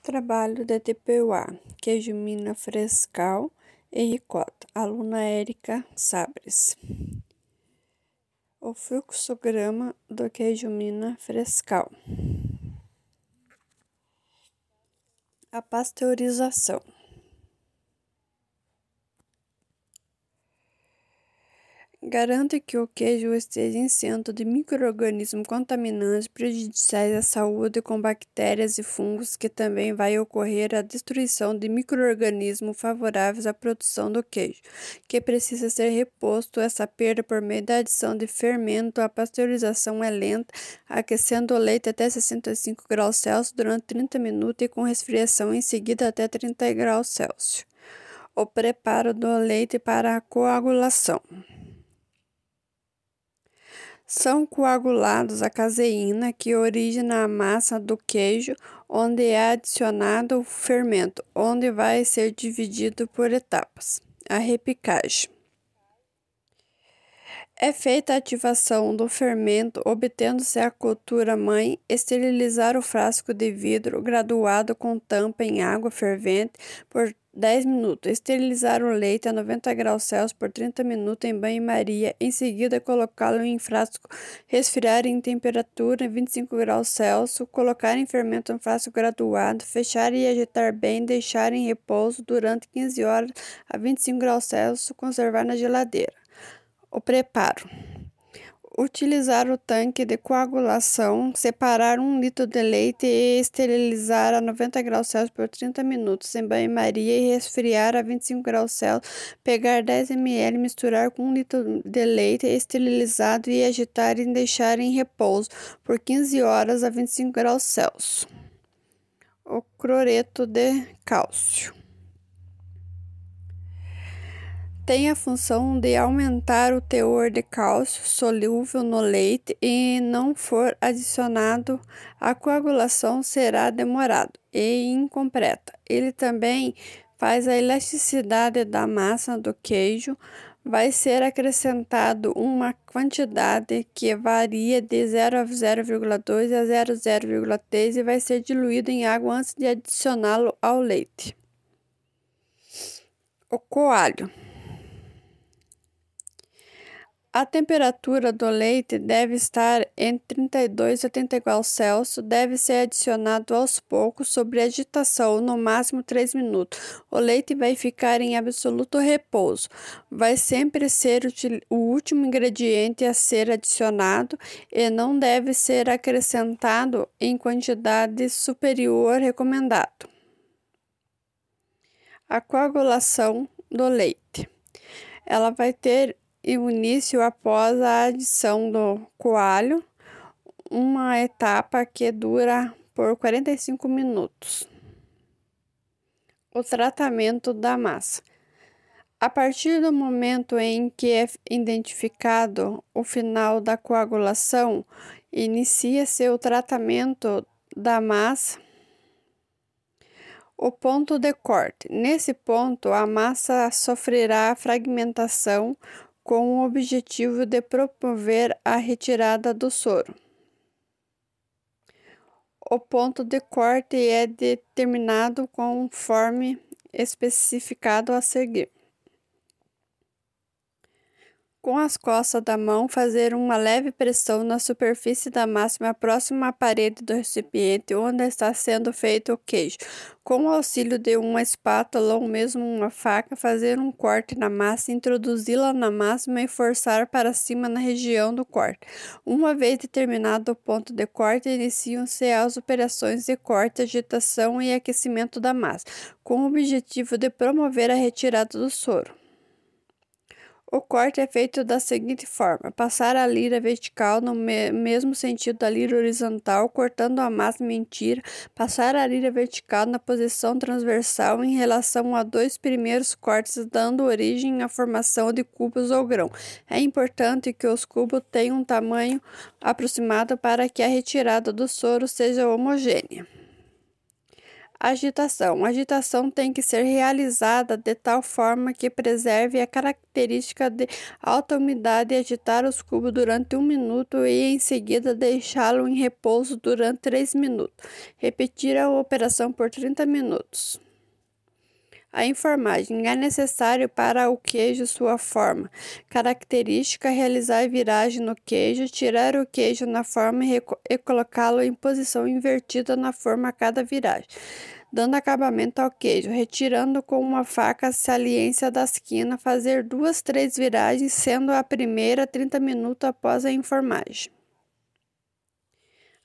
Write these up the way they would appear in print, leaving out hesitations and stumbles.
Trabalho da TPUA, queijo Minas Frescal e ricota. Aluna Érica Sabres. O fluxograma do queijo Minas Frescal. A pasteurização. Garante que o queijo esteja isento de micro-organismos contaminantes prejudiciais à saúde, com bactérias e fungos, que também vai ocorrer a destruição de micro-organismos favoráveis à produção do queijo, que precisa ser reposto essa perda por meio da adição de fermento. A pasteurização é lenta, aquecendo o leite até 65 graus Celsius durante 30 minutos e com resfriação em seguida até 30 graus Celsius. O preparo do leite para a coagulação. São coagulados a caseína, que origina a massa do queijo, onde é adicionado o fermento, onde vai ser dividido por etapas. A repicagem. É feita a ativação do fermento, obtendo-se a cultura mãe, esterilizar o frasco de vidro graduado com tampa em água fervente por 10 minutos, esterilizar o leite a 90 graus Celsius por 30 minutos em banho-maria, em seguida colocá-lo em frasco, resfriar em temperatura em 25 graus Celsius, colocar em fermento no frasco graduado, fechar e agitar bem, deixar em repouso durante 15 horas a 25 graus Celsius, conservar na geladeira. O preparo. Utilizar o tanque de coagulação, separar 1 litro de leite e esterilizar a 90 graus Celsius por 30 minutos em banho-maria e resfriar a 25 graus Celsius. Pegar 10 ml, misturar com 1 litro de leite esterilizado e agitar e deixar em repouso por 15 horas a 25 graus Celsius. O cloreto de cálcio. Tem a função de aumentar o teor de cálcio solúvel no leite e não for adicionado, a coagulação será demorada e incompleta. Ele também faz a elasticidade da massa do queijo. Vai ser acrescentado uma quantidade que varia de 0,2 a 0,3 e vai ser diluído em água antes de adicioná-lo ao leite. O coalho. A temperatura do leite deve estar entre 32 e 80 graus Celsius. Deve ser adicionado aos poucos, sob agitação, no máximo 3 minutos. O leite vai ficar em absoluto repouso. Vai sempre ser o último ingrediente a ser adicionado e não deve ser acrescentado em quantidade superior recomendado. A coagulação do leite. Ela vai ter o início após a adição do coalho, uma etapa que dura por 45 minutos. O tratamento da massa. A partir do momento em que é identificado o final da coagulação, inicia-se o tratamento da massa. O ponto de corte. Nesse ponto, a massa sofrerá fragmentação, com o objetivo de promover a retirada do soro. O ponto de corte é determinado conforme especificado a seguir. Com as costas da mão, fazer uma leve pressão na superfície da massa próxima à parede do recipiente onde está sendo feito o queijo. Com o auxílio de uma espátula ou mesmo uma faca, fazer um corte na massa, introduzi-la na massa e forçar para cima na região do corte. Uma vez determinado o ponto de corte, iniciam-se as operações de corte, agitação e aquecimento da massa, com o objetivo de promover a retirada do soro. O corte é feito da seguinte forma: passar a lira vertical no mesmo sentido da lira horizontal, cortando a massa mentira, passar a lira vertical na posição transversal em relação a 2 primeiros cortes, dando origem à formação de cubos ou grão. É importante que os cubos tenham um tamanho aproximado para que a retirada do soro seja homogênea. Agitação. A agitação tem que ser realizada de tal forma que preserve a característica de alta umidade e agitar os cubos durante 1 minuto e em seguida deixá-lo em repouso durante 3 minutos. Repetir a operação por 30 minutos. A enformagem é necessário para o queijo sua forma característica realizar viragem no queijo, tirar o queijo na forma e colocá-lo em posição invertida na forma a cada viragem, dando acabamento ao queijo, retirando com uma faca a saliência das quinas, fazer 2, 3 viragens, sendo a primeira 30 minutos após a enformagem.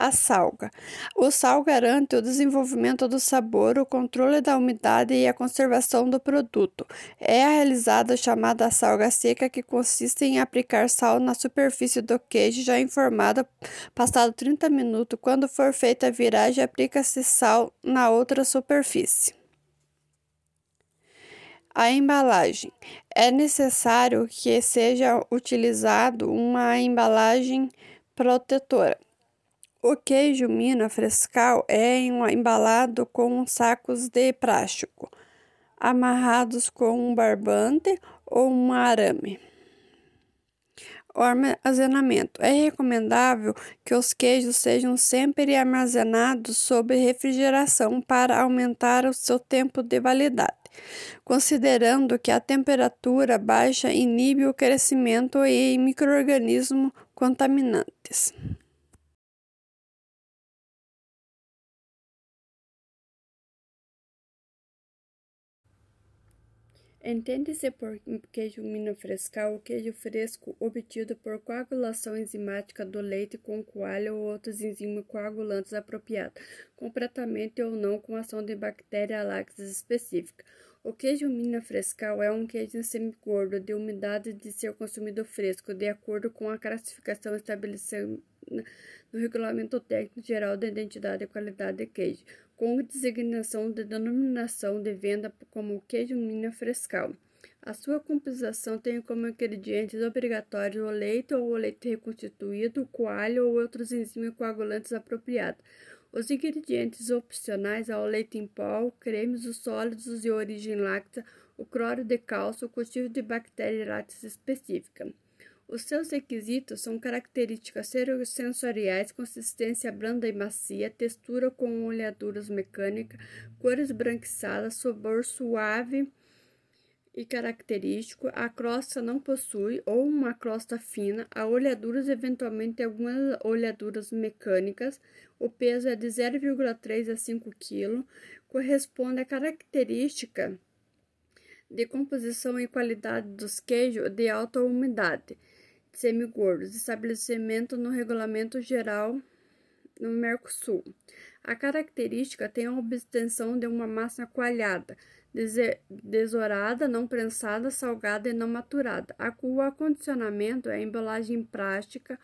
A salga. O sal garante o desenvolvimento do sabor, o controle da umidade e a conservação do produto. É realizada a chamada salga seca, que consiste em aplicar sal na superfície do queijo já enformado, passado 30 minutos. Quando for feita a viragem, aplica-se sal na outra superfície. A embalagem. É necessário que seja utilizado uma embalagem protetora. O queijo Minas Frescal é embalado com sacos de plástico, amarrados com um barbante ou um arame. O armazenamento. É recomendável que os queijos sejam sempre armazenados sob refrigeração para aumentar o seu tempo de validade, considerando que a temperatura baixa inibe o crescimento de micro-organismos contaminantes. Entende-se por queijo Minas Frescal o queijo fresco obtido por coagulação enzimática do leite com coalho ou outros enzimas coagulantes apropriados, completamente ou não com ação de bactéria láctea específica. O queijo Minas Frescal é um queijo semigordo de umidade de ser consumido fresco, de acordo com a classificação estabelecida no Regulamento Técnico Geral da Identidade e Qualidade de Queijo, com designação de denominação de venda como queijo Minas Frescal. A sua composição tem como ingredientes obrigatórios o leite ou o leite reconstituído, o coalho ou outros enzimas coagulantes apropriados. Os ingredientes opcionais são o leite em pó, cremes, os sólidos de origem láctea, o cloro de cálcio, o cultivo de bactérias lácteas específica. Os seus requisitos são características sensoriais, consistência branda e macia, textura com oleaduras mecânicas, cores branquiçadas, sabor suave e característico. A crosta não possui ou uma crosta fina, há oleaduras, eventualmente algumas oleaduras mecânicas. O peso é de 0,3 a 5 kg, corresponde à característica de composição e qualidade dos queijos de alta umidade, semigordos, estabelecimento no Regulamento Geral no Mercosul. A característica tem a obtenção de uma massa coalhada, desorada, não prensada, salgada e não maturada. O acondicionamento é embalagem plástica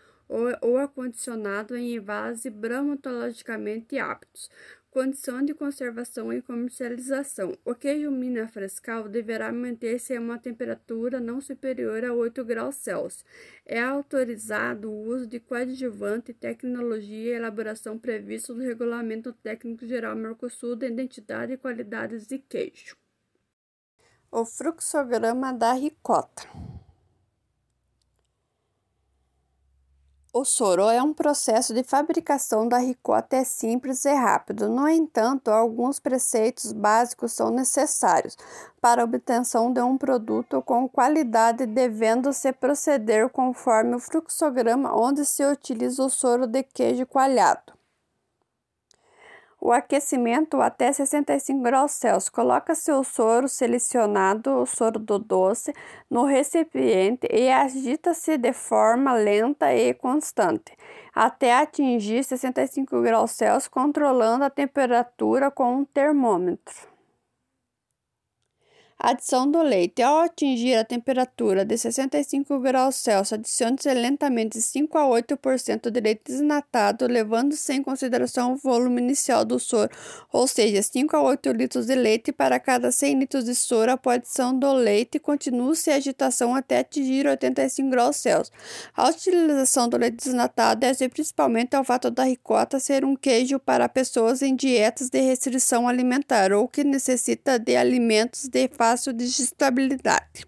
ou acondicionado em envase bromatologicamente aptos. Condição de conservação e comercialização. O queijo Minas Frescal deverá manter-se a uma temperatura não superior a 8 graus Celsius. É autorizado o uso de coadjuvante, tecnologia e elaboração previsto no Regulamento Técnico Geral Mercosul de Identidade e Qualidades de Queijo. O fluxograma da ricota. O soro é um processo de fabricação da ricota, é simples e rápido. No entanto, alguns preceitos básicos são necessários para a obtenção de um produto com qualidade, devendo-se proceder conforme o fluxograma, onde se utiliza o soro de queijo coalhado. O aquecimento até 65 graus Celsius. Coloca-se o soro selecionado, o soro do doce, no recipiente e agita-se de forma lenta e constante, até atingir 65 graus Celsius, controlando a temperatura com um termômetro. Adição do leite. Ao atingir a temperatura de 65 graus Celsius, adicione-se lentamente 5 a 8% de leite desnatado, levando-se em consideração o volume inicial do soro, ou seja, 5 a 8 litros de leite para cada 100 litros de soro. Após a adição do leite, continue-se a agitação até atingir 85 graus Celsius. A utilização do leite desnatado deve principalmente ao fato da ricota ser um queijo para pessoas em dietas de restrição alimentar ou que necessita de alimentos de fácil digestibilidade.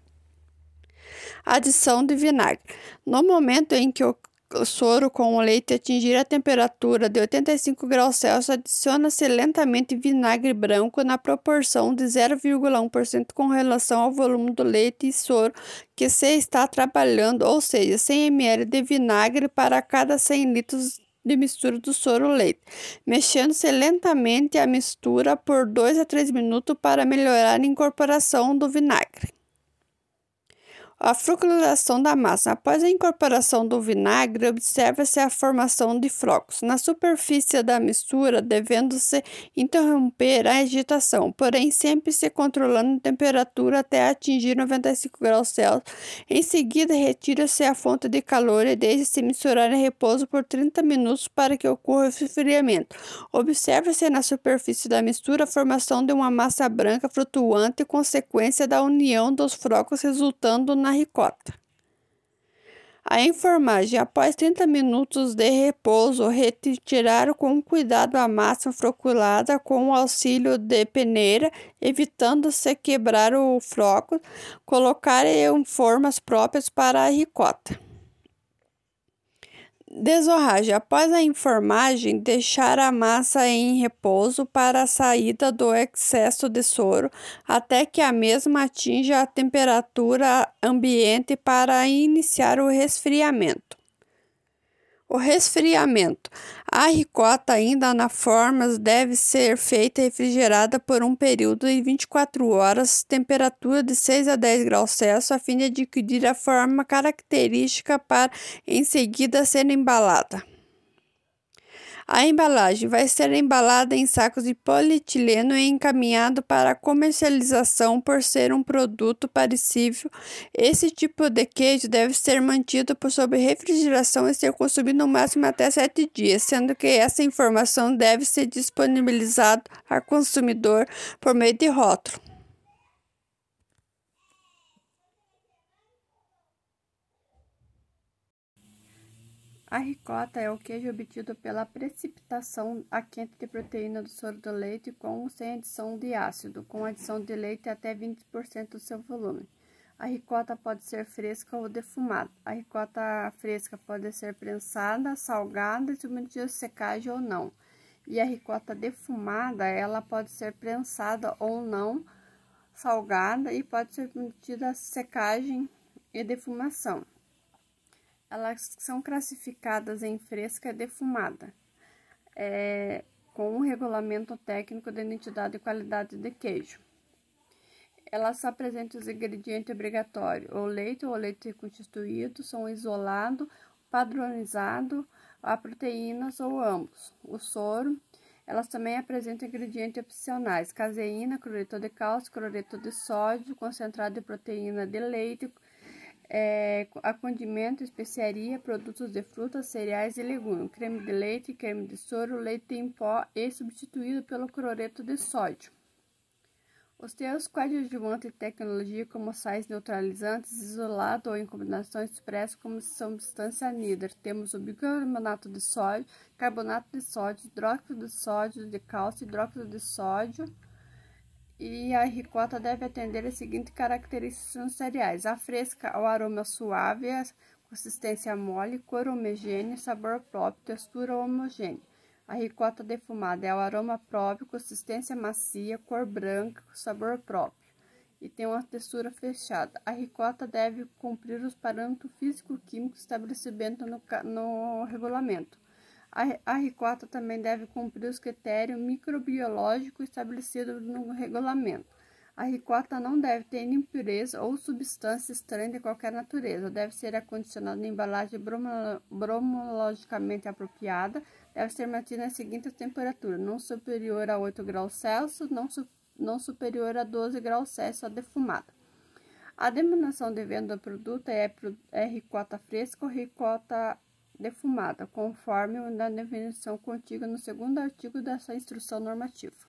Adição de vinagre. No momento em que o soro com o leite atingir a temperatura de 85 graus Celsius, adiciona-se lentamente vinagre branco na proporção de 0,1% com relação ao volume do leite e soro que se está trabalhando, ou seja, 100 ml de vinagre para cada 100 litros de mistura do soro-leite, mexendo-se lentamente a mistura por 2 a 3 minutos para melhorar a incorporação do vinagre. A frutificação da massa. Após a incorporação do vinagre, observa-se a formação de flocos na superfície da mistura, devendo-se interromper a agitação, porém sempre se controlando a temperatura até atingir 95 graus Celsius. Em seguida, retira-se a fonte de calor e deixa-se misturar em repouso por 30 minutos para que ocorra o resfriamento. Observa-se na superfície da mistura a formação de uma massa branca flutuante, consequência da união dos flocos resultando na ricota. A enformagem. Após 30 minutos de repouso, retirar com cuidado a massa floculada com o auxílio de peneira, evitando-se quebrar o floco, colocar em formas próprias para a ricota. Desorragem. Após a enformagem, deixar a massa em repouso para a saída do excesso de soro, até que a mesma atinja a temperatura ambiente para iniciar o resfriamento. O resfriamento. A ricota, ainda na forma, deve ser feita refrigerada por um período de 24 horas, temperatura de 6 a 10 graus Celsius, a fim de adquirir a forma característica para, em seguida, ser embalada. A embalagem vai ser embalada em sacos de polietileno e encaminhado para comercialização por ser um produto perecível. Esse tipo de queijo deve ser mantido sob refrigeração e ser consumido no máximo até 7 dias, sendo que essa informação deve ser disponibilizada ao consumidor por meio de rótulo. A ricota é o queijo obtido pela precipitação a quente de proteína do soro do leite com ou sem adição de ácido, com adição de leite até 20% do seu volume. A ricota pode ser fresca ou defumada. A ricota fresca pode ser prensada, salgada e submetida a secagem ou não. E a ricota defumada, ela pode ser prensada ou não, salgada e pode ser submetida a secagem e defumação. Elas são classificadas em fresca e defumada, com um regulamento técnico de identidade e qualidade de queijo. Elas apresentam os ingredientes obrigatórios: o leite ou leite reconstituído, são isolado, padronizado, a proteínas ou ambos. O soro. Elas também apresentam ingredientes opcionais: caseína, cloreto de cálcio, cloreto de sódio, concentrado de proteína de leite, a condimento, especiaria, produtos de frutas, cereais e legumes, creme de leite, creme de soro, leite em pó e substituído pelo cloreto de sódio. Os teus coadjuvantes e tecnologia como sais neutralizantes, isolado ou em combinação expressa como substância anidra. Temos o bicarbonato de sódio, carbonato de sódio, hidróxido de sódio, de cálcio, hidróxido de sódio. E a ricota deve atender as seguintes características sensoriais: a fresca, o aroma suave, a consistência mole, cor homogênea, sabor próprio, textura homogênea. A ricota defumada é o aroma próprio, consistência macia, cor branca, sabor próprio e tem uma textura fechada. A ricota deve cumprir os parâmetros físico-químicos estabelecidos no regulamento. A ricota também deve cumprir os critérios microbiológicos estabelecidos no regulamento. A ricota não deve ter impureza ou substância estranha de qualquer natureza. Deve ser acondicionada em embalagem bromologicamente apropriada. Deve ser mantida na seguinte temperatura: não superior a 8 graus Celsius, não superior a 12 graus Celsius a defumada. A denominação de venda do produto é ricota fresca ou ricota defumada, conforme a definição contida no segundo artigo dessa instrução normativa.